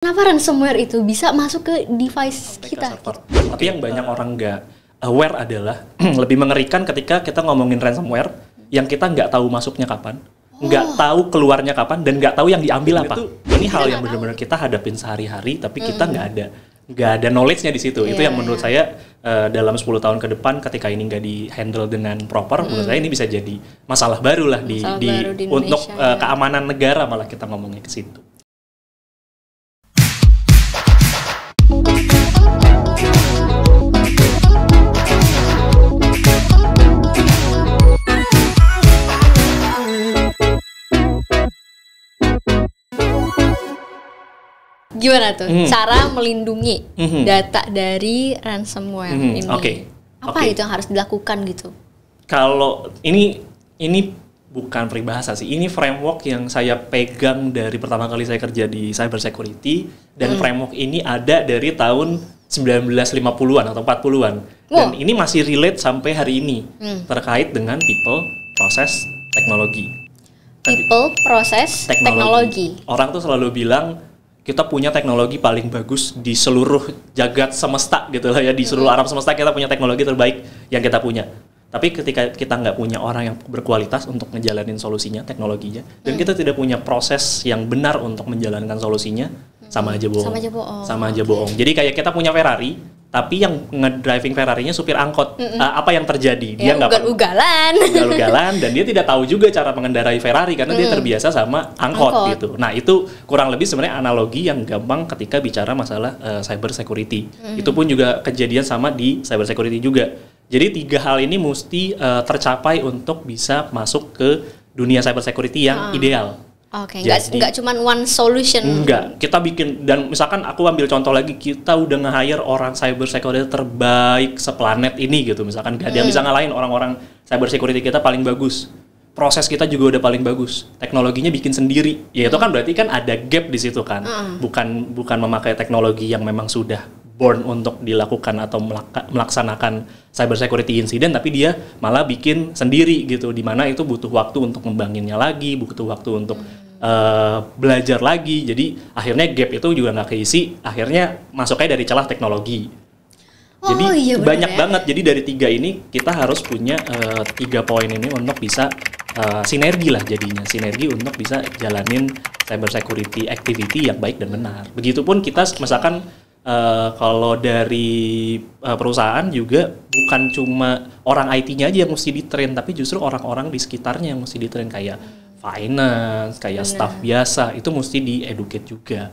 Kenapa ransomware itu bisa masuk ke device kita? Tapi yang banyak orang nggak aware adalah lebih mengerikan ketika kita ngomongin ransomware yang kita nggak tahu masuknya kapan, nggak tahu keluarnya kapan, dan nggak tahu yang diambil apa. Ini hal yang benar-benar kita hadapin sehari-hari, tapi kita nggak ada knowledge-nya di situ. Itu yang menurut saya dalam 10 tahun ke depan ketika ini nggak di-handle dengan proper, menurut saya ini bisa jadi masalah baru lah di untuk keamanan negara, malah kita ngomongnya ke situ. Gimana tuh cara melindungi data dari ransomware ini? Apa itu yang harus dilakukan gitu? Kalau ini bukan peribahasa sih, ini framework yang saya pegang dari pertama kali saya kerja di cyber security, dan framework ini ada dari tahun 1950-an atau 40-an. Dan ini masih relate sampai hari ini terkait dengan people, proses, teknologi. People, proses, teknologi. Orang tuh selalu bilang kita punya teknologi paling bagus di seluruh jagat semesta gitu lah ya, di seluruh alam semesta kita punya teknologi terbaik yang kita punya. Tapi ketika kita nggak punya orang yang berkualitas untuk ngejalanin solusinya, teknologinya, dan kita tidak punya proses yang benar untuk menjalankan solusinya, sama aja bohong. Sama aja bohong. Jadi kayak kita punya Ferrari, tapi yang ngedriving Ferrarinya supir angkot. Apa yang terjadi? Dia nggak ugal-ugalan, dan dia tidak tahu juga cara mengendarai Ferrari karena dia terbiasa sama angkot gitu. Nah, itu kurang lebih sebenarnya analogi yang gampang ketika bicara masalah cyber security. Itu pun juga kejadian sama di cyber security juga. Jadi 3 hal ini mesti tercapai untuk bisa masuk ke dunia cyber security yang ideal. Oke, nggak cuma one solution. Enggak, kita bikin, dan misalkan aku ambil contoh lagi, kita udah nge-hire orang cyber security terbaik seplanet ini gitu, misalkan gak ada yang bisa ngalahin orang-orang cyber security kita paling bagus. Proses kita juga udah paling bagus, teknologinya bikin sendiri. Ya itu kan berarti kan ada gap di situ kan. Bukan memakai teknologi yang memang sudah born untuk dilakukan atau melaksanakan cyber security incident, tapi dia malah bikin sendiri gitu, di mana itu butuh waktu untuk membangunnya lagi, butuh waktu untuk belajar lagi. Jadi akhirnya gap itu juga nggak keisi, akhirnya masuknya dari celah teknologi. Jadi banyak banget. Jadi dari 3 ini kita harus punya 3 poin ini untuk bisa sinergi lah jadinya, sinergi untuk bisa jalanin cyber security activity yang baik dan benar. Begitupun kita misalkan kalau dari perusahaan juga bukan cuma orang IT-nya aja yang mesti di-train, tapi justru orang-orang di sekitarnya yang mesti di-train, kayak finance, kayak staff biasa, itu mesti di-educate juga.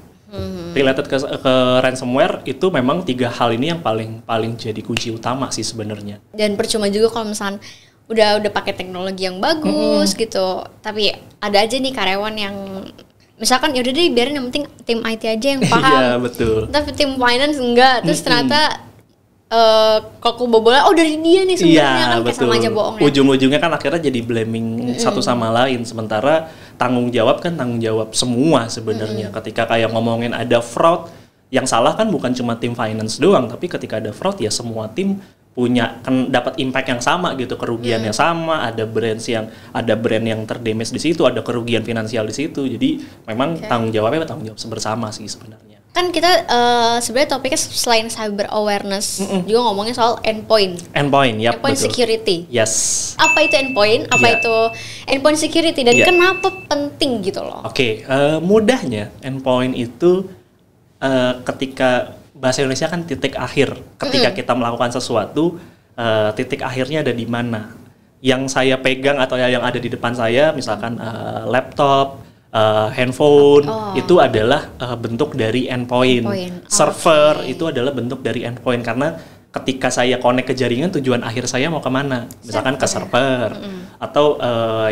Related ke ransomware itu memang 3 hal ini yang paling jadi kunci utama sih sebenarnya. Dan percuma juga kalau misalnya udah pakai teknologi yang bagus gitu, tapi ada aja nih karyawan yang misalkan yaudah deh biarin, yang penting tim IT aja yang paham. Iya, betul. Tapi tim finance enggak, terus ternyata kalau kebobolan dari dia nih sebenarnya, kan kayak sama aja bohong. Ujung-ujungnya kan akhirnya jadi blaming satu sama lain, sementara tanggung jawab semua sebenarnya. Ketika kayak ngomongin ada fraud, yang salah kan bukan cuma tim finance doang, tapi ketika ada fraud ya semua tim punya kan dapat impact yang sama gitu, kerugiannya sama, ada brand yang terdamage di situ, ada kerugian finansial di situ. Jadi memang tanggung jawab bersama sih sebenarnya. Kan kita sebenarnya topiknya selain cyber awareness juga ngomongin soal endpoint, endpoint security. Yes. Apa itu endpoint? Apa itu endpoint security, dan kenapa penting gitu loh? Mudahnya endpoint itu ketika bahasa Indonesia kan titik akhir. Ketika kita melakukan sesuatu, titik akhirnya ada di mana? Yang saya pegang atau yang ada di depan saya, misalkan laptop, handphone, itu adalah bentuk dari endpoint. Server itu adalah bentuk dari endpoint, karena ketika saya connect ke jaringan, tujuan akhir saya mau kemana? Misalkan ke server, atau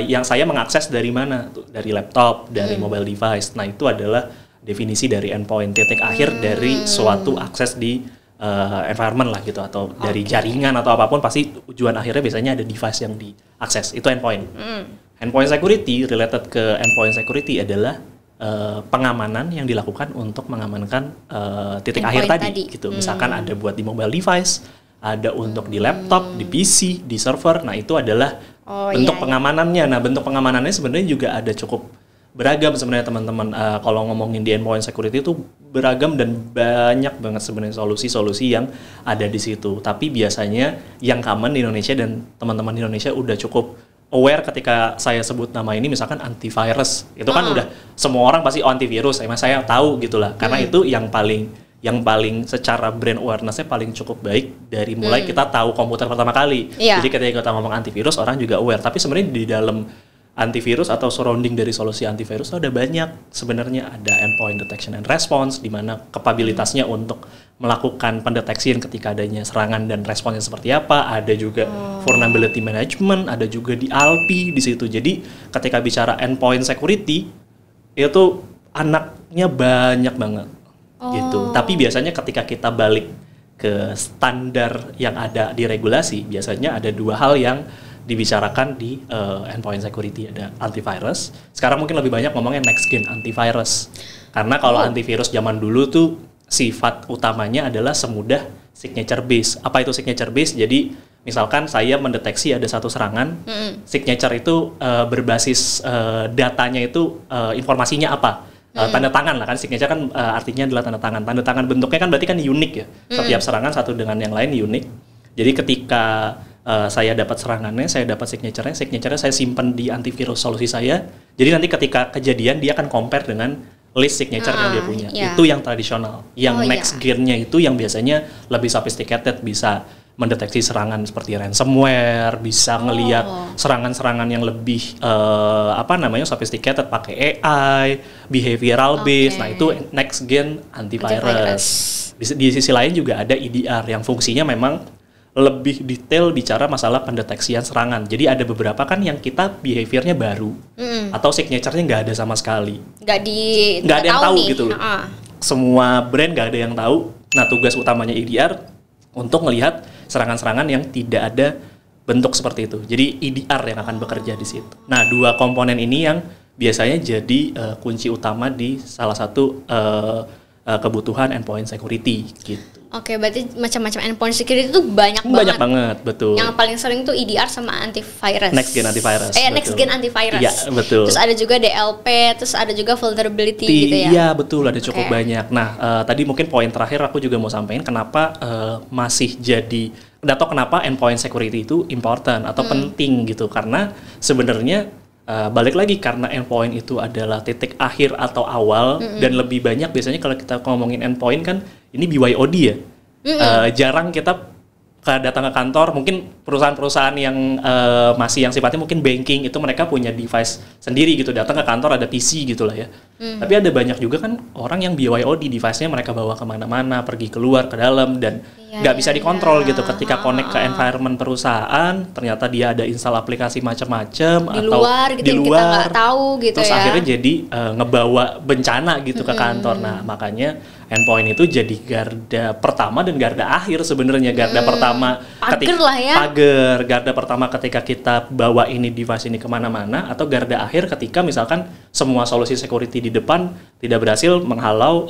yang saya mengakses dari mana? Dari laptop, dari mobile device. Nah, itu adalah definisi dari endpoint, titik akhir dari suatu akses di environment lah gitu, atau dari jaringan atau apapun, pasti tujuan akhirnya biasanya ada device yang diakses, itu endpoint. Endpoint security, related ke endpoint security adalah pengamanan yang dilakukan untuk mengamankan titik endpoint akhir tadi gitu. Misalkan ada buat di mobile device, ada untuk di laptop, di PC, di server. Nah, itu adalah bentuk pengamanannya. Nah, bentuk pengamanannya sebenarnya juga ada cukup beragam sebenarnya teman-teman. Kalau ngomongin di endpoint security itu beragam dan banyak banget sebenarnya solusi-solusi yang ada di situ. Tapi biasanya yang common di Indonesia dan teman-teman di Indonesia udah cukup aware ketika saya sebut nama ini, misalkan antivirus. Itu kan udah semua orang pasti antivirus. Emang saya tahu gitulah. Karena itu yang paling secara brand awareness-nya paling cukup baik dari mulai kita tahu komputer pertama kali. Jadi ketika kita ngomong antivirus, orang juga aware. Tapi sebenarnya di dalam antivirus atau surrounding dari solusi antivirus itu ada banyak. Sebenarnya ada endpoint detection and response, di mana kapabilitasnya untuk melakukan pendeteksian ketika adanya serangan dan responsnya seperti apa. Ada juga vulnerability management, ada juga di ALPI di situ. Jadi ketika bicara endpoint security, itu anaknya banyak banget. Gitu. Tapi biasanya ketika kita balik ke standar yang ada di regulasi, biasanya ada dua hal yang dibicarakan di endpoint security. Ada antivirus. Sekarang mungkin lebih banyak ngomongnya next gen antivirus. Karena kalau antivirus zaman dulu tuh sifat utamanya adalah semudah signature base. Apa itu signature base? Jadi misalkan saya mendeteksi ada satu serangan, signature itu berbasis datanya itu informasinya apa? Tanda tangan lah kan, signature kan artinya adalah tanda tangan. Tanda tangan bentuknya kan berarti kan unik ya. Setiap serangan satu dengan yang lain unik. Jadi ketika saya dapat serangannya, saya dapat signature-nya saya simpan di antivirus solusi saya. Jadi nanti ketika kejadian dia akan compare dengan list signature yang dia punya. Itu yang tradisional. Yang next gen-nya itu yang biasanya lebih sophisticated, bisa mendeteksi serangan seperti ransomware, bisa ngelihat serangan-serangan yang lebih sophisticated pakai AI, behavioral based. Nah, itu next gen antivirus. Di sisi lain juga ada EDR yang fungsinya memang lebih detail bicara masalah pendeteksian serangan. Jadi ada beberapa kan yang kita behaviornya baru atau signature-nya nggak ada sama sekali. Nggak ada yang tahu gitu loh. Semua brand nggak ada yang tahu. Nah, tugas utamanya EDR untuk melihat serangan-serangan yang tidak ada bentuk seperti itu. Jadi EDR yang akan bekerja di situ. Nah, dua komponen ini yang biasanya jadi kunci utama di salah satu kebutuhan endpoint security gitu. Oke, berarti macam-macam endpoint security itu banyak banget. Banyak banget, betul. Yang paling sering tuh EDR sama antivirus. Next gen antivirus. Next gen antivirus. Iya, betul. Terus ada juga DLP, terus ada juga vulnerability gitu ya. Iya, betul, ada cukup banyak. Nah, tadi mungkin poin terakhir aku juga mau sampaikan kenapa masih jadi atau kenapa endpoint security itu important atau penting gitu. Karena sebenarnya balik lagi karena endpoint itu adalah titik akhir atau awal dan lebih banyak biasanya kalau kita ngomongin endpoint kan ini BYOD ya. Jarang kita datang ke kantor, mungkin perusahaan-perusahaan yang masih yang sifatnya mungkin banking itu mereka punya device sendiri gitu, datang ke kantor ada PC gitu lah ya. Tapi ada banyak juga kan orang yang BYOD device-nya mereka bawa kemana-mana, pergi keluar ke dalam dan nggak bisa dikontrol gitu. Ketika connect ke environment perusahaan, ternyata dia ada install aplikasi macam-macam di luar gitu yang kita nggak tahu gitu. Terus akhirnya jadi ngebawa bencana gitu ke kantor. Nah, makanya endpoint itu jadi garda pertama dan garda akhir sebenarnya. Garda pertama garda pertama ketika kita bawa ini device ini kemana-mana, atau garda akhir ketika misalkan semua solusi security di depan tidak berhasil menghalau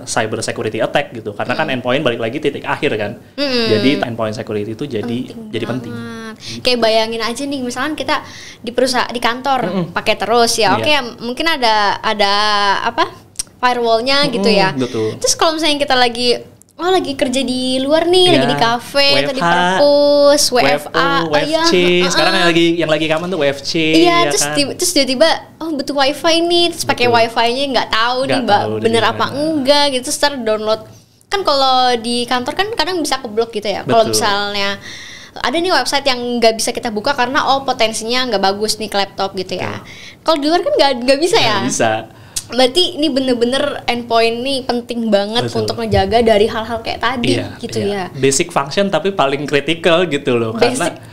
cyber security attack gitu. Karena kan endpoint balik lagi titik akhir kan. Jadi endpoint security itu jadi penting. Kayak bayangin aja nih, misalkan kita di perusahaan di kantor pakai terus ya. Oke, mungkin ada firewall-nya gitu ya. Betul. Terus kalau misalnya kita lagi kerja di luar nih, lagi di kafe atau di perpus, WFA, WFC. Sekarang yang lagi kapan tuh WFC. Iya, terus tiba-tiba butuh wifi nih, terus pakai wifi-nya nggak tahu nih bener apa enggak gitu, terus download. Kan kalau di kantor kan kadang bisa keblok gitu ya. Kalau misalnya ada nih website yang nggak bisa kita buka karena potensinya nggak bagus nih ke laptop gitu ya. Kalau di luar kan nggak bisa ya. Nggak bisa. Berarti ini bener-bener endpoint nih penting banget untuk ngejaga dari hal-hal kayak tadi gitu ya. Basic function tapi paling critical gitu loh.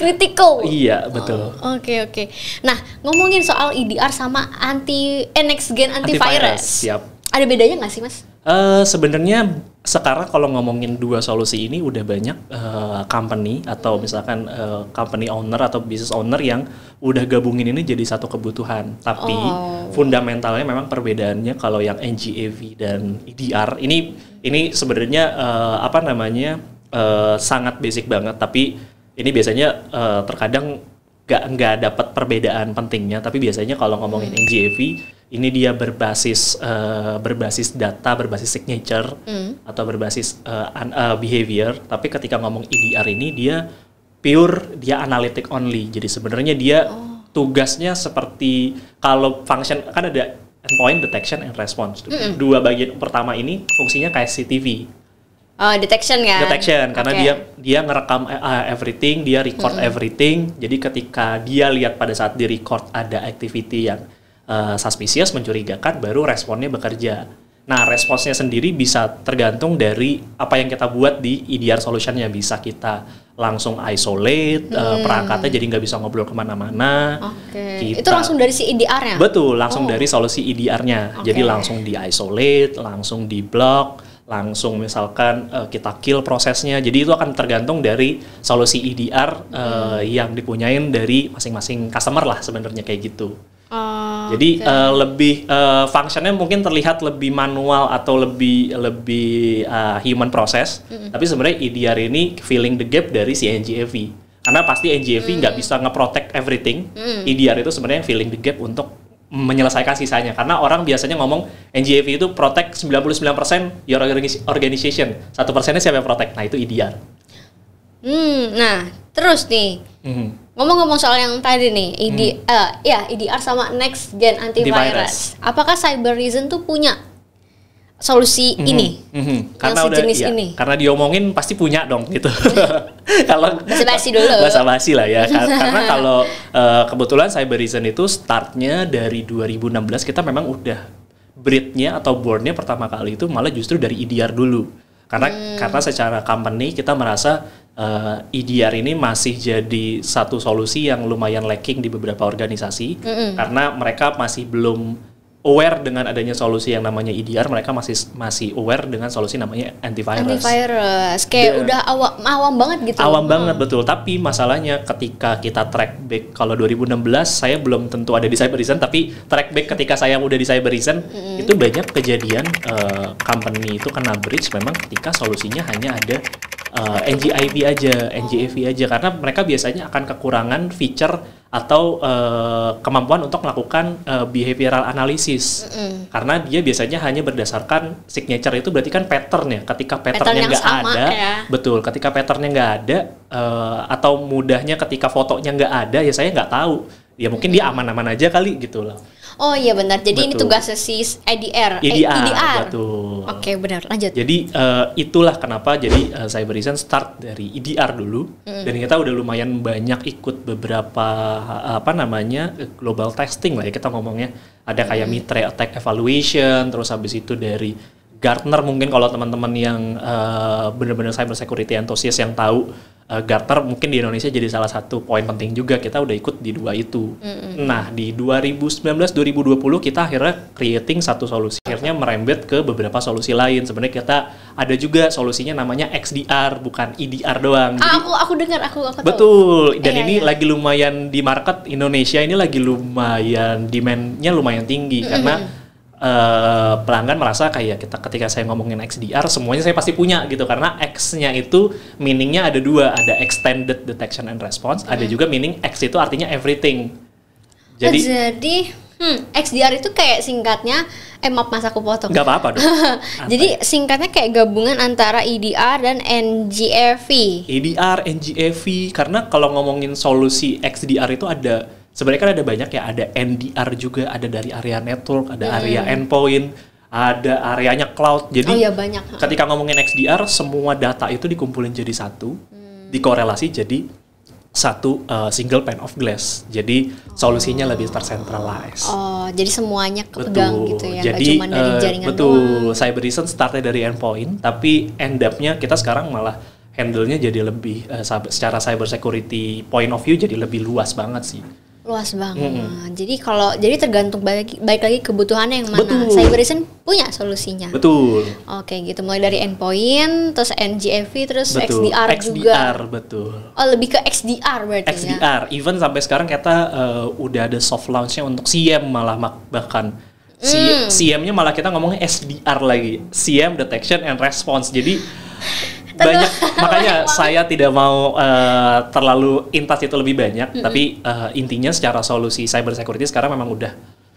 Critical. Iya, betul. Oke. Nah, ngomongin soal EDR sama next gen antivirus. Siap. Ada bedanya nggak sih, Mas? Sebenarnya sekarang kalau ngomongin dua solusi ini udah banyak company atau misalkan company owner atau business owner yang udah gabungin ini jadi satu kebutuhan. Tapi fundamentalnya memang perbedaannya kalau yang NGAV dan EDR ini sebenarnya sangat basic banget. Tapi ini biasanya terkadang nggak dapat perbedaan pentingnya. Tapi biasanya kalau ngomongin NGAV ini dia berbasis data, berbasis signature atau berbasis behavior. Tapi ketika ngomong EDR ini dia pure, dia analytic only. Jadi sebenarnya dia tugasnya seperti kalau function kan ada endpoint, detection, and response. Dua bagian pertama ini fungsinya kayak CCTV. Detection kan? Detection, karena dia ngerekam everything, dia record everything. Jadi ketika dia lihat pada saat di record ada activity yang suspicious, mencurigakan, baru responnya bekerja. Nah, responsnya sendiri bisa tergantung dari apa yang kita buat di EDR solution-nya. Bisa kita langsung isolate perangkatnya jadi nggak bisa ngobrol kemana-mana. Itu langsung dari si EDR-nya? Betul, langsung dari solusi EDR-nya. Jadi langsung di isolate, langsung di block, langsung misalkan kita kill prosesnya. Jadi itu akan tergantung dari solusi EDR yang dipunyain dari masing-masing customer lah sebenarnya kayak gitu. Jadi lebih functionnya mungkin terlihat lebih manual atau lebih human process, tapi sebenarnya EDR ini filling the gap dari si NGAV. Karena pasti NGAV nggak bisa nge-protect everything. EDR itu sebenarnya filling the gap untuk menyelesaikan sisanya. Karena orang biasanya ngomong NGAV itu protect 99% your organization. 1%-nya siapa yang protect? Nah, itu EDR. Nah, terus nih. Ngomong-ngomong soal yang tadi nih, EDR sama next gen antivirus. Apakah Cybereason tuh punya solusi ini? Karena yang sejenis ini? Karena diomongin pasti punya dong gitu. Kalau basa-basi dulu. Basa-basi lah ya. Karena kalau kebetulan Cybereason itu startnya dari 2016, kita memang udah breed-nya atau born-nya pertama kali itu malah justru dari EDR dulu. Karena secara company kita merasa EDR ini masih jadi satu solusi yang lumayan lacking di beberapa organisasi karena mereka masih belum aware dengan adanya solusi yang namanya EDR. Mereka masih aware dengan solusi namanya antivirus. Kayak udah awam banget gitu. Awam banget, betul. Tapi masalahnya ketika kita track back, kalau 2016 saya belum tentu ada di Cybereason, tapi track back ketika saya udah di Cybereason, itu banyak kejadian company itu kena breach memang ketika solusinya hanya ada NGAV aja, karena mereka biasanya akan kekurangan feature atau kemampuan untuk melakukan behavioral analysis. Karena dia biasanya hanya berdasarkan signature, itu berarti kan pattern ya. Ketika patternnya nggak ada, betul. Ketika patternnya nggak ada atau mudahnya ketika fotonya nggak ada, ya saya nggak tahu. Ya mungkin dia aman-aman aja kali gitu loh. Oh iya benar. Jadi ini tugasnya si EDR. Betul. Oke, benar. Lanjut. Jadi itulah kenapa jadi Cybereason start dari EDR dulu, dan kita udah lumayan banyak ikut beberapa global testing lah ya kita ngomongnya. Ada kayak Mitre Attack Evaluation, terus habis itu dari Gartner, mungkin kalau teman-teman yang benar-benar cyber security enthusiast yang tahu, Gartner mungkin di Indonesia jadi salah satu poin penting juga. Kita udah ikut di dua itu. Nah, di 2019-2020 kita akhirnya creating satu solusi. Akhirnya merembet ke beberapa solusi lain. Sebenarnya kita ada juga solusinya namanya XDR, bukan EDR doang. Jadi, aku dengar, aku tahu. Betul. Dan ini lagi lumayan di market Indonesia ini lagi lumayan demand-nya lumayan tinggi karena pelanggan merasa kayak ketika saya ngomongin XDR semuanya saya pasti punya gitu, karena X-nya itu meaning-nya ada dua, ada extended detection and response, ada juga meaning X itu artinya everything. Jadi XDR itu kayak singkatnya, maaf mas aku potong. Nggak apa-apa dong. Jadi singkatnya kayak gabungan antara EDR dan NGAV. EDR, NGAV, karena kalau ngomongin solusi XDR itu sebenarnya kan ada banyak ya, ada NDR juga, ada dari area network, ada area endpoint, ada areanya cloud. Jadi banyak. Ketika ngomongin XDR, semua data itu dikumpulin jadi satu, dikorelasi jadi satu single pane of glass. Jadi solusinya lebih tercentralized. Jadi semuanya kepegang gitu ya, jadi, nggak cuma dari jaringan doang. Cybereason startnya dari endpoint, tapi end up-nya kita sekarang malah handle-nya jadi lebih secara cyber security point of view jadi lebih luas banget sih. Luas banget. Jadi tergantung baik lagi kebutuhannya yang mana. Betul. Cybereason punya solusinya. Betul. Oke, gitu. Mulai dari endpoint, terus NGAV, terus betul. XDR juga. XDR, betul. Lebih ke XDR berarti XDR. Even sampai sekarang kita udah ada soft launch-nya untuk CM malah bahkan. CM-nya malah kita ngomongnya SDR lagi. CM Detection and Response. Jadi banyak, makanya saya tidak mau terlalu intas itu lebih banyak, tapi intinya secara solusi cyber security sekarang memang udah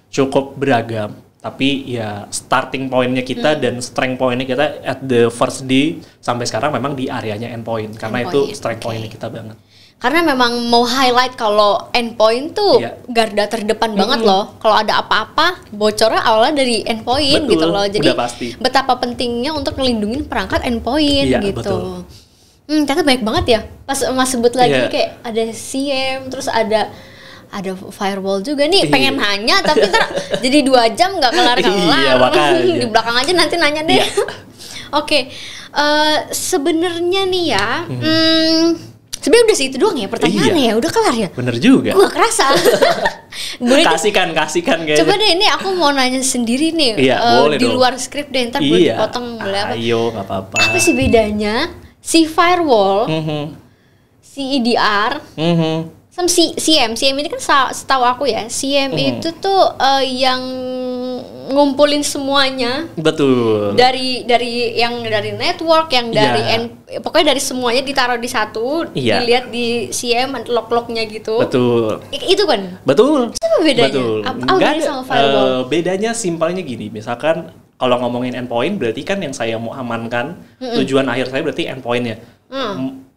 cukup beragam. Tapi ya starting point-nya kita dan strength point-nya kita at the first day sampai sekarang memang di areanya endpoint. Karena itu strength point-nya kita banget. Karena memang mau highlight kalau endpoint tuh garda terdepan banget loh. Kalau ada apa-apa bocornya awalnya dari endpoint gitu loh. Jadi betapa pentingnya untuk ngelindungin perangkat endpoint gitu. Ternyata banyak banget ya. Pas Mas sebut lagi kayak ada CM, terus ada firewall juga nih. Pengen nanya tapi ntar jadi 2 jam nggak kelar-kelar. Di belakang aja nanti nanya deh. Oke. Sebenarnya nih ya. Sebenarnya udah segitu doang ya pertanyaannya ya, udah kelar ya. Bener juga. Gue gak kerasa. kasihkan kayaknya. Coba deh ini aku mau nanya sendiri nih. Di luar skrip deh, ntar boleh dipotong boleh apa. Ayo, gak apa-apa. Apa sih bedanya si firewall, si EDR, sama si CM ini kan setahu aku ya, CM itu tuh yang ngumpulin semuanya. Betul. Dari network, yang dari pokoknya dari semuanya ditaruh di satu, dilihat di CM log-lognya gitu. Betul. Itu kan? Betul. Apa bedanya? Betul. Apa sama firewall? Bedanya simpelnya gini, misalkan kalau ngomongin endpoint berarti kan yang saya mau amankan, tujuan akhir saya berarti endpoint-nya.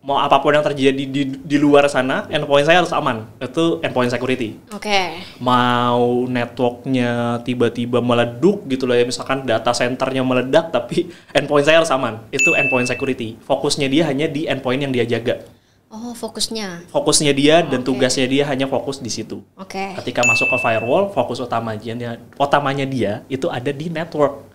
Mau apapun yang terjadi di luar sana, endpoint saya harus aman. Itu endpoint security. Oke. Mau networknya tiba-tiba meleduk gitu loh ya, misalkan data centernya meledak tapi endpoint saya harus aman. Itu endpoint security. Fokusnya dia hanya di endpoint yang dia jaga. Oh, fokusnya dia dan tugasnya dia hanya fokus di situ. Ketika masuk ke firewall, fokus utamanya dia itu ada di network.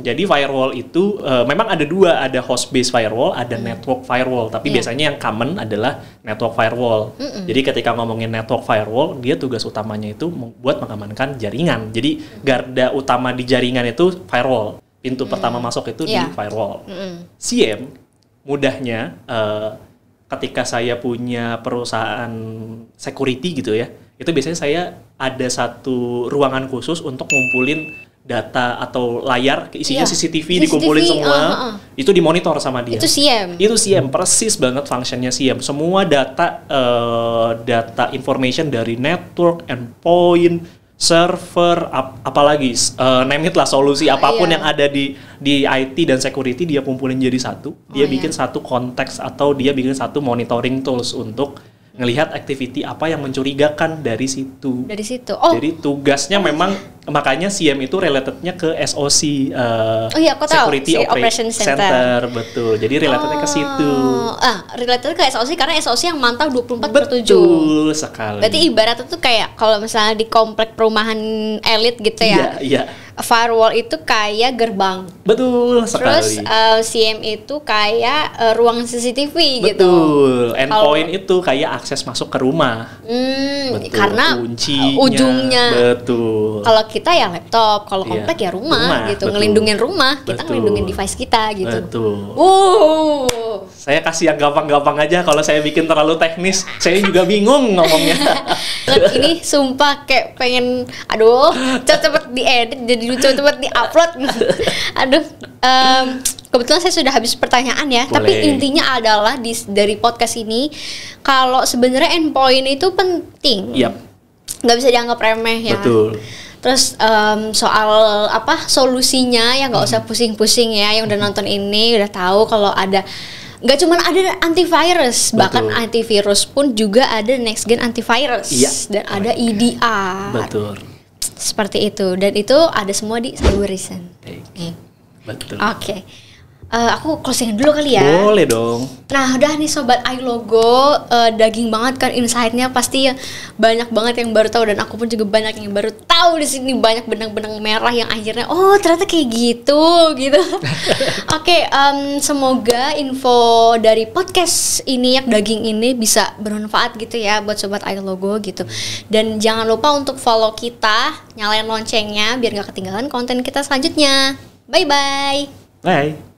Jadi firewall itu memang ada 2, ada host based firewall, ada network firewall. Tapi biasanya yang common adalah network firewall. Jadi ketika ngomongin network firewall, dia tugas utamanya itu buat mengamankan jaringan. Jadi garda utama di jaringan itu firewall. Pintu pertama masuk itu di firewall. CM mudahnya ketika saya punya perusahaan security gitu ya, itu biasanya saya ada satu ruangan khusus untuk ngumpulin data atau layar isinya CCTV dikumpulin semua, itu dimonitor sama dia. Itu CM persis banget fungsinya CM. Semua data information dari network, endpoint, server, apalagi name it lah, solusi apapun yang ada di IT dan security dia kumpulin jadi satu. Dia bikin satu konteks atau dia bikin satu monitoring tools untuk ngelihat activity apa yang mencurigakan dari situ. Jadi tugasnya memang makanya CM itu relatednya ke SOC, Security Operation Center. Betul. Jadi relatednya ke situ. Relatednya ke SOC karena SOC yang mantau 24/7. Betul sekali. Berarti ibaratnya tuh kayak kalau misalnya di komplek perumahan elit gitu ya. Firewall itu kayak gerbang. Betul sekali. Terus CM itu kayak ruang CCTV gitu. Betul. Endpoint itu kayak akses masuk ke rumah. Betul. Karena kuncinya, ujungnya. Betul. Kalau kita ya laptop, kalau komplek ya rumah gitu. Betul. Ngelindungin rumah, kita ngelindungin device kita gitu. Betul. Saya kasih yang gampang-gampang aja. Kalau saya bikin terlalu teknis, saya juga bingung ngomongnya. Ini sumpah kayak pengen, cepet-cepet diedit jadi cepet-cepet di-upload. Kebetulan saya sudah habis pertanyaan ya. Boleh. Tapi intinya adalah dari podcast ini, kalau sebenarnya endpoint itu penting, nggak bisa dianggap remeh ya. Betul. Terus soal solusinya ya nggak usah pusing-pusing ya. Yang udah nonton ini udah tahu kalau ada. Nggak cuma ada antivirus, bahkan antivirus pun juga ada next gen antivirus dan ada EDR. Betul. Seperti itu, dan itu ada semua di Cybereason. Betul. Oke. Aku closing dulu kali ya. Boleh dong. Nah udah nih Sobat iLogo, daging banget kan insight-nya, pasti ya banyak banget yang baru tahu, dan aku pun juga banyak yang baru tahu di sini, banyak benang-benang merah yang akhirnya ternyata kayak gitu. Oke, semoga info dari podcast ini yang daging ini bisa bermanfaat gitu ya buat Sobat iLogo gitu. Dan jangan lupa untuk follow kita, nyalain loncengnya biar gak ketinggalan konten kita selanjutnya. Bye. Bye.